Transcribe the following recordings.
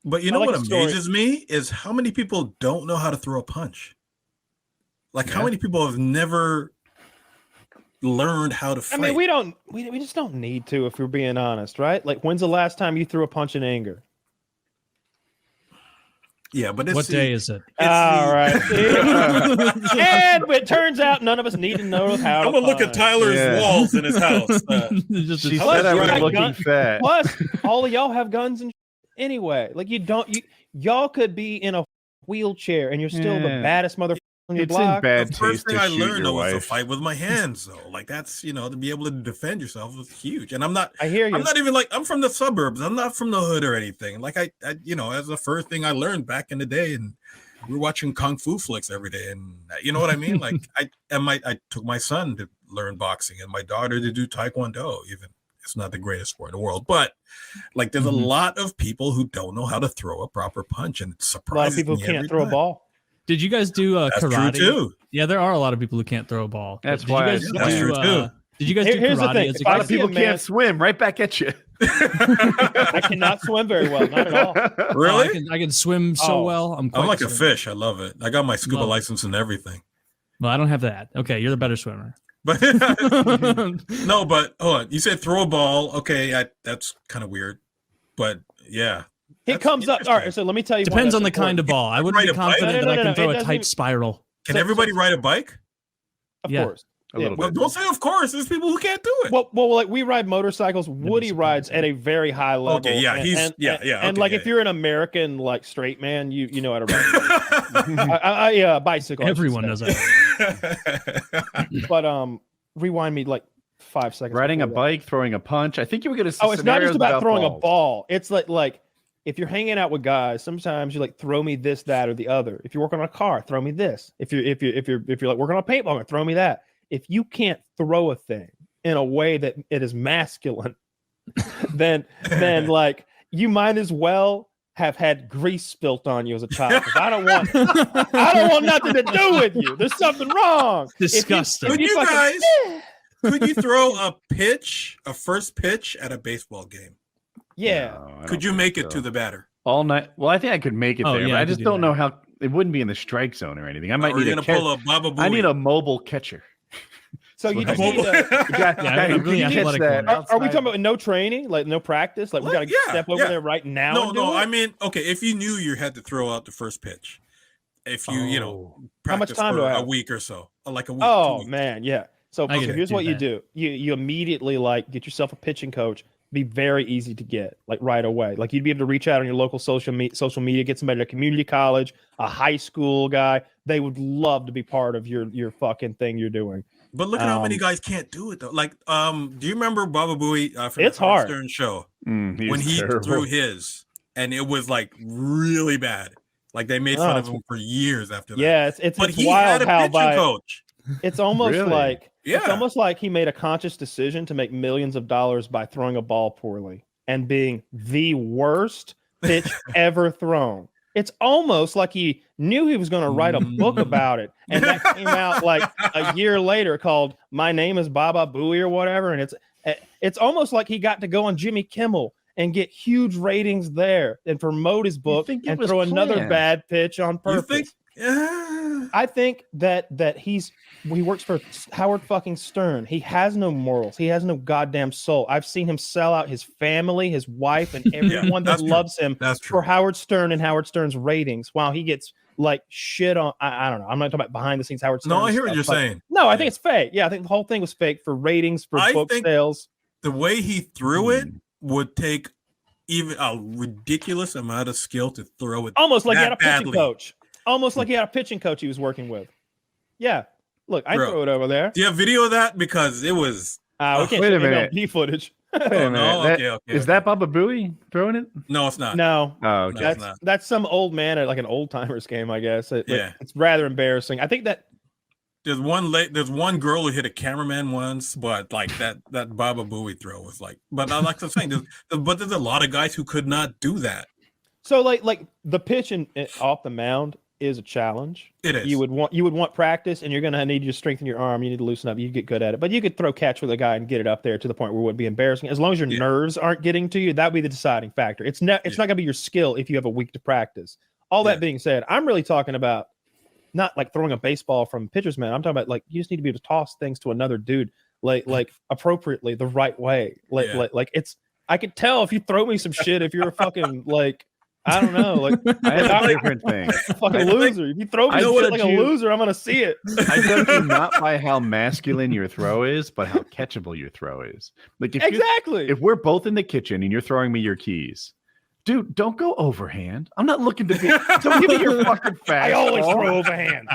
But you know what amazes me is how many people don't know how to throw a punch. Like how many people have never learned how to fight? I mean, we just don't need to, if we're being honest, right? Like, when's the last time you threw a punch in anger? Yeah, but what day is it? All right. And it turns out none of us need to know how. I'm gonna look at Tyler's walls in his house. She said I was looking fat. Plus, all of y'all have guns and anyway. Like y'all could be in a wheelchair and you're still the baddest motherfucker on your block. The first thing I learned was to fight with my hands, though. Like that's to be able to defend yourself is huge. And I'm not. I hear you. I'm not even like I'm from the suburbs. I'm not from the hood or anything. Like I as the first thing I learned back in the day, and we were watching kung fu flicks every day, and you know what I mean. Like I took my son to learn boxing and my daughter to do taekwondo. Even it's not the greatest sport in the world, but like there's a lot of people who don't know how to throw a proper punch, and it surprises me. A lot of people can't throw a ball. Did you guys do karate? That's true too. Yeah, there are a lot of people who can't throw a ball. That's why. That's true too. Did you guys do Here's karate? The thing. As a lot of people can't swim. Right back at you. I cannot swim very well. Not at all. Really? I can swim so well. I'm like a fish. I love it. I got my scuba license and everything. Well, I don't have that. Okay, you're the better swimmer. But no, but hold on. You said throw a ball. Okay, that's kind of weird. But yeah. It comes up. All right, so let me tell you. Depends on the kind of ball. I wouldn't be confident that I can throw a tight spiral. Can everybody ride a bike? Of course. Well, don't say of course. There's people who can't do it. Well, like we ride motorcycles. Woody rides at a very high level. Okay, yeah, and like if you're an American like straight man, you know how to ride. Bicycle. Everyone knows that. But rewind me like 5 seconds. Riding a bike, throwing a punch. I think you were going to. Oh, it's not just about throwing a ball. It's like if you're hanging out with guys, sometimes you like throw me this, that, or the other. If you're working on a car, throw me this. If you're like working on a paintball, throw me that. If you can't throw a thing in a way that it is masculine, then like you might as well have had grease spilt on you as a child. I don't want nothing to do with you. There's something wrong. Disgusting. Could you throw a first pitch at a baseball game? Yeah. No, could you make it to the batter all night? Well, I think I could make it there. Yeah, but I just don't know how. It wouldn't be in the strike zone or anything. I might need pull a Baba Booey. I need a mobile catcher. So you just need a really athletic one. Are we talking about no training, like no practice? Like we got to step over there right now? No. I mean, okay, if you knew you had to throw out the first pitch, if you how much time for do I have? a week or so, like a week. Oh 2 weeks. man, yeah. So here's what you do: you immediately like get yourself a pitching coach. Be very easy to get, like right away. Like you'd be able to reach out on your local social media, get somebody at a community college, a high school guy. They would love to be part of your fucking thing you're doing. But look at how many guys can't do it though. Like, do you remember Baba Booey from it's the hard. Stern show when he threw his, and it was like really bad. Like they made fun of him for years after that. Yeah, it's he wild had a how pitching coach. It's almost like it's Yeah. almost like he made a conscious decision to make millions of dollars by throwing a ball poorly and being the worst pitch ever thrown. It's almost like he knew he was going to write a book about it, and that came out like a year later called "My Name Is Baba Booey" or whatever. And it's almost like he got to go on Jimmy Kimmel and get huge ratings there and promote his book and throw another bad pitch on purpose. You think? Yeah. I think that he works for Howard fucking Stern. He has no morals. He has no goddamn soul. I've seen him sell out his family, his wife, and everyone that loves him for Howard Stern and Howard Stern's ratings. While he gets like shit on, I don't know. I'm not talking about behind the scenes Howard Stern. No, I hear what you're saying. No, I think it's fake. Yeah, I think the whole thing was fake for ratings, for book sales. The way he threw it would take even a ridiculous amount of skill to throw it. Almost like he had a pitching coach. Almost like he had a pitching coach he was working with. Yeah. Look, I throw it over there. Do you have video of that? Because it was. We can't wait a minute. MLB footage. Wait a minute. Is that Baba Booey throwing it? No, it's not. No. Oh, okay. That's some old man at like an old timers game, I guess. It's rather embarrassing. I think that there's one girl who hit a cameraman once, but like that Baba Booey throw was like. But like I'm saying, there's a lot of guys who could not do that. So like the pitch off the mound is a challenge. It is. You would want practice, and you're going to need to strengthen your arm. You need to loosen up. You get good at it. But you could throw catch with a guy and get it up there to the point where it wouldn't be embarrassing. As long as your nerves aren't getting to you, that would be the deciding factor. It's not going to be your skill if you have a week to practice. All that being said, I'm really talking about not like throwing a baseball from pitcher's mound. I'm talking about like you just need to be able to toss things to another dude like appropriately, the right way. Like it's. I could tell if you throw me some shit if you're a fucking like. I don't know. Like I have a different thing. Fucking loser. If you throw me shit like a loser, I'm gonna see it. I judge you not by how masculine your throw is, but how catchable your throw is. Like if we're both in the kitchen and you're throwing me your keys, dude, don't go overhand. I'm not looking to be. Don't give me your fucking fastball. I always throw overhand.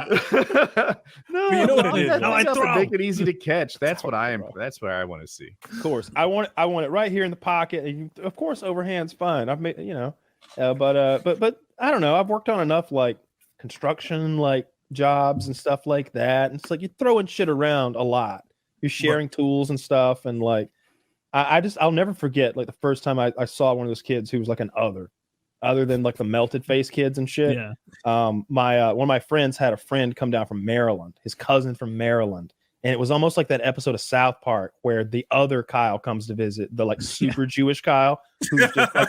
No, you know what it is. No, I throw. Make it easy to catch. That's what I am. That's what I want to see. Of course, I want it right here in the pocket. And of course, overhand's fine. I've made but I don't know. I've worked on enough like construction like jobs and stuff like that. And it's like you're throwing shit around a lot. You're sharing tools and stuff. And like I'll never forget like the first time I saw one of those kids who was like an other than like the melted face kids and shit. Yeah. My one of my friends had a friend come down from Maryland, his cousin from Maryland. And it was almost like that episode of South Park where the other Kyle comes to visit, the like super Jewish Kyle, who's just like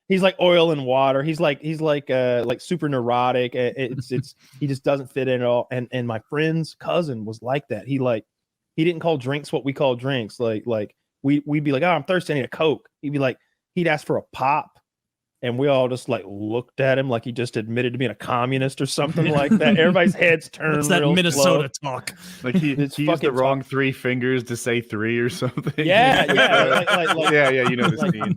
he's like oil and water. He's like super neurotic. He just doesn't fit in at all. And my friend's cousin was like that. He didn't call drinks what we call drinks. Like we'd be like, oh, I'm thirsty, I need a Coke. He'd ask for a pop. And we all just like looked at him like he just admitted to being a communist or something like that. Everybody's heads turned. It's that Minnesota slow. talk. Like he used the wrong 3 fingers to say 3 or something. Yeah. Yeah. You know the scene.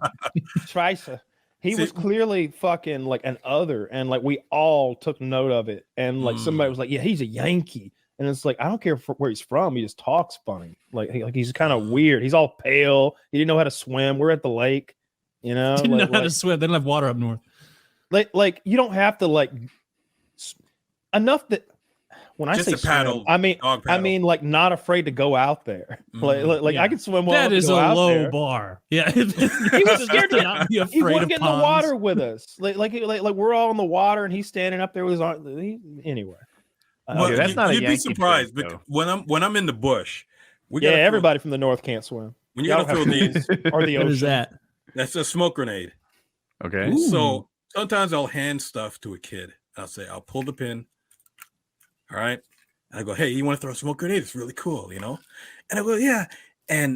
Trisa. He was clearly fucking like an other, and like we all took note of it. And like somebody was like, "Yeah, he's a Yankee," and it's like I don't care where he's from. He just talks funny. Like he's kind of weird. He's all pale. He didn't know how to swim. We're at the lake. You know, didn't know how to swim. They don't have water up north. Like you don't have to like enough that when just I say paddle, swim, I mean like not afraid to go out there. Like I can swim well. That is a low bar. Yeah, he was scared to not be afraid he wouldn't of get in the water with us. Like we're all in the water and he's standing up there with his arm. Anyway, well, that's not. You'd be surprised because when I'm in the bush, everybody from the north can't swim. When you gotta throw these or the ocean. What is that? That's a smoke grenade. Okay. Ooh. So sometimes I'll hand stuff to a kid. I'll pull the pin. All right. And I go, hey, you want to throw a smoke grenade? It's really cool, you know? And I go, yeah.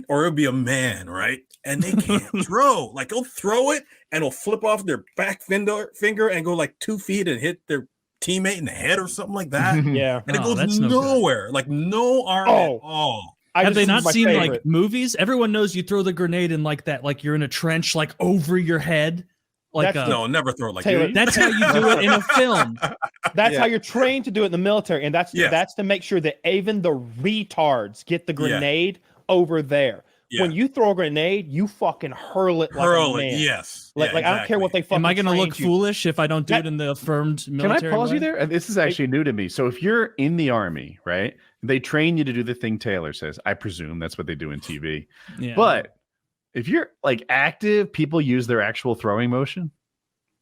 Or it'll be a man, right? And they can't throw. Like they'll throw it and it'll flip off their back finger and go like 2 feet and hit their teammate in the head or something like that. Yeah. And it goes nowhere. Like no arm at all. Have they not seen like movies? Everyone knows you throw the grenade in like that, like you're in a trench, like over your head. Like no, never throw it like Taylor, that. That's how you do it in a film. That's how you're trained to do it in the military, and that's to make sure that even the retards get the grenade over there. Yeah. When you throw a grenade, you fucking hurl it like a man. Yes. Like exactly. I don't care what they fucking. Am I going to look foolish if I don't do it in the affirmed military? Can I pause you there? This is actually new to me. So if you're in the army, right? They train you to do the thing Taylor says. I presume that's what they do in TV. Yeah. But if you're like active, people use their actual throwing motion.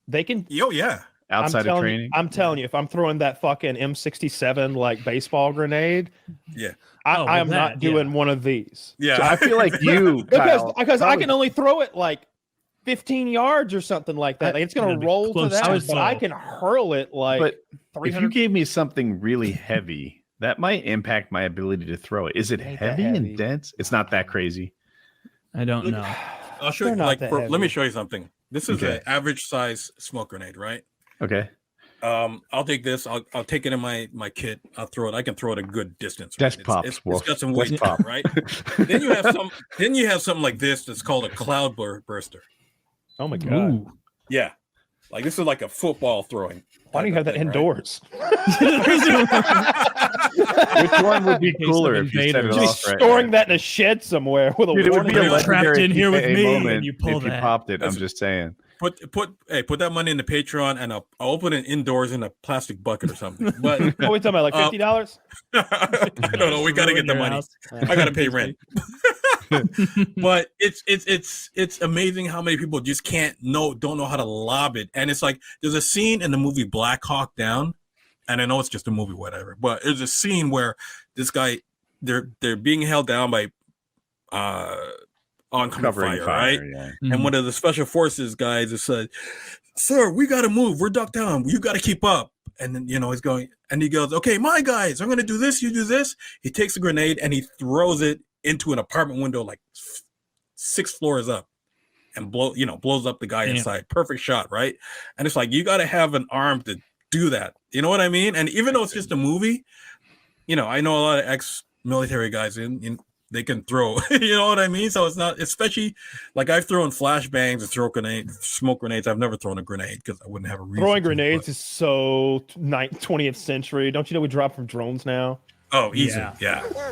They can. Oh yeah. Outside of training. I'm telling you, if I'm throwing that fucking M67 like baseball grenade, I am not doing one of these. Yeah. So I feel like you because I can only throw it like 15 yards or something like that. Like, it's gonna roll to that, but I can hurl it like. But if you gave me something really heavy, that might impact my ability to throw it. Is it heavy and dense? It's not that crazy. I don't know. I'll show you. Let me show you something. This is an average size smoke grenade, right? Okay. I'll take this. I'll take it in my kit. I'll throw it. I can throw it a good distance. Right? It's got some weight, right? Then you have something like this that's called a cloud burster. Oh my god! Ooh. Yeah, like this is like a football throwing. Why do you have that indoors? Which one would be cooler if you set it off storing that in a shed somewhere with a Dude, it would be a trapped in here with me and you pull if that. You popped it. I'm just saying. Put that money in the Patreon and I'll open it indoors in a plastic bucket or something. But what are we talking about? Like $50? I don't know. We gotta get the money. I gotta pay rent. But it's amazing how many people just don't know how to lob it. And it's like there's a scene in the movie Black Hawk Down and I know it's just a movie, whatever, but there's a scene where this guy, they're being held down by oncoming fire, right? Yeah. And one of the special forces guys has said, "Sir, we got to move. We're ducked down. You got to keep up." And then, he's going, and he goes, "Okay, my guys, I'm going to do this. You do this." He takes a grenade and he throws it into an apartment window, like 6 floors up, and blows up the guy inside. Perfect shot, right? And it's like, you got to have an arm to do that. You know what I mean? And even though it's just a movie, I know a lot of ex-military guys in they can throw, you know what I mean? So it's not, especially like I've thrown flashbangs and smoke grenades. I've never thrown a grenade because I wouldn't have a reason. Throwing grenades is so 20th century. Don't you know we drop from drones now? Oh, easy. Yeah.